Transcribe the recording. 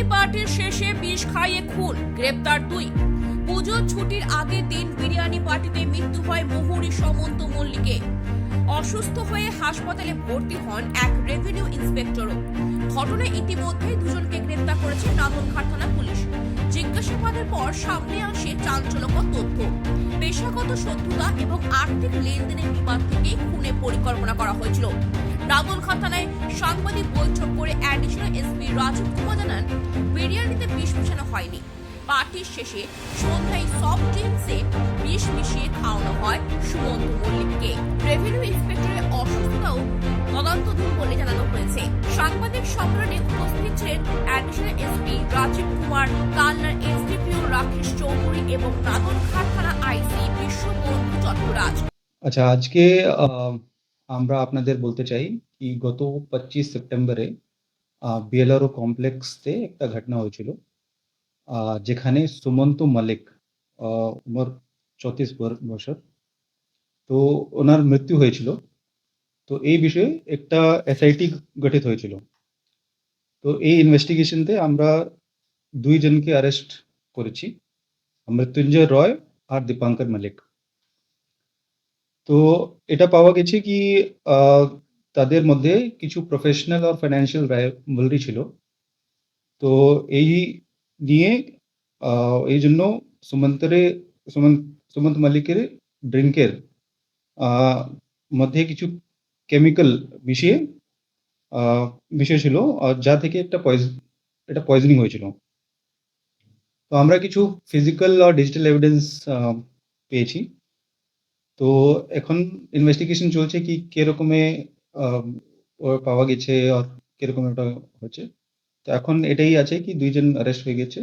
বিরিয়ানি পার্টির শেষে বিষ খাইয়ে খুন, গ্রেপ্তার 2। পুজোর ছুটির আগের দিন বিরিয়ানি পার্টিতে মৃত্যু হয় মুহুরী সমন্ত মল্লিকের। অসুস্থ হয়ে হাসপাতালে ভর্তি হন এক রেভিনিউ ইন্সপেক্টরও। ঘটনায় ইতিমধ্যে দুজনকে গ্রেপ্তার করেছে নাগরঘাট থানা পুলিশ। জিজ্ঞাসাবাদের পর সামনে আসে চাঞ্চল্যকর তথ্য। পেশাগত শত্রুতা এবং আর্থিক লেনদেনের বিবাদ থেকে খুনের পরিকল্পনা করা হয়েছিল। নাগরঘাট থানায় সাংবাদিক বৈঠক করে অ্যাডিশনাল এসপি রাজীব কুমার জানান, বিরিয়ানিতে বিষ মেশানো হয়নি। পার্টির শেষে সন্ধ্যায় সফট ড্রিঙ্কসে বিষ মিশিয়ে খাওয়ানো হয় সুমন্ত মল্লিককে। রেভিনিউ ইন্সপেক্টরের অসুস্থতাও তদন্তাধীন বলে জানানো হয়েছে। সাংবাদিক সম্মেলনে উপস্থিত ছিলেন অ্যাডিশনাল এসপি রাজীব কুমার, কালনার এসডিপিও রাকেশ চৌধুরী এবং নাগরঘাট থানা আইসি বিশ্ববন্ধু চট্টরাজ। আচ্ছা, আজকে আমরা আপনাদের বলতে চাই কি গত 25 সেপ্টেম্বরে বিএলআরও কমপ্লেক্সে একটা ঘটনা হয়েছিল, যেখানে সুমন্ত মল্লিক উমর 34 বছর, তো ওনার মৃত্যু হয়েছিল। তো এই বিষয়ে একটা এসআইটি গঠিত হয়েছিল। তো এই ইনভেস্টিগেশনতে আমরা দুইজনকে অ্যারেস্ট করেছি, মৃত্যুঞ্জয় রয় আর দীপাঙ্কর মল্লিক। তো এটা পাওয়া গেছে কি তাদের মধ্যে কিছু প্রফেশনাল আর ফাইন্যান্সিয়াল রাইভালরি ছিল। তো এই নিয়ে এই জন্য সুমন্ত মল্লিকের ড্রিঙ্কের মধ্যে কিছু কেমিক্যাল মিশিয়ে বিষয় ছিল, আর যা থেকে এটা পয়জনিং হয়েছিল। তো আমরা কিছু ফিজিক্যাল আর ডিজিটাল এভিডেন্স পেয়েছি। তো এখন ইনভেস্টিগেশন চলছে কি কিরকমে পাওয়া গেছে আর কিরকম এটা হচ্ছে। তো এখন এটাই আছে কি দুইজন অ্যারেস্ট হয়ে গেছে।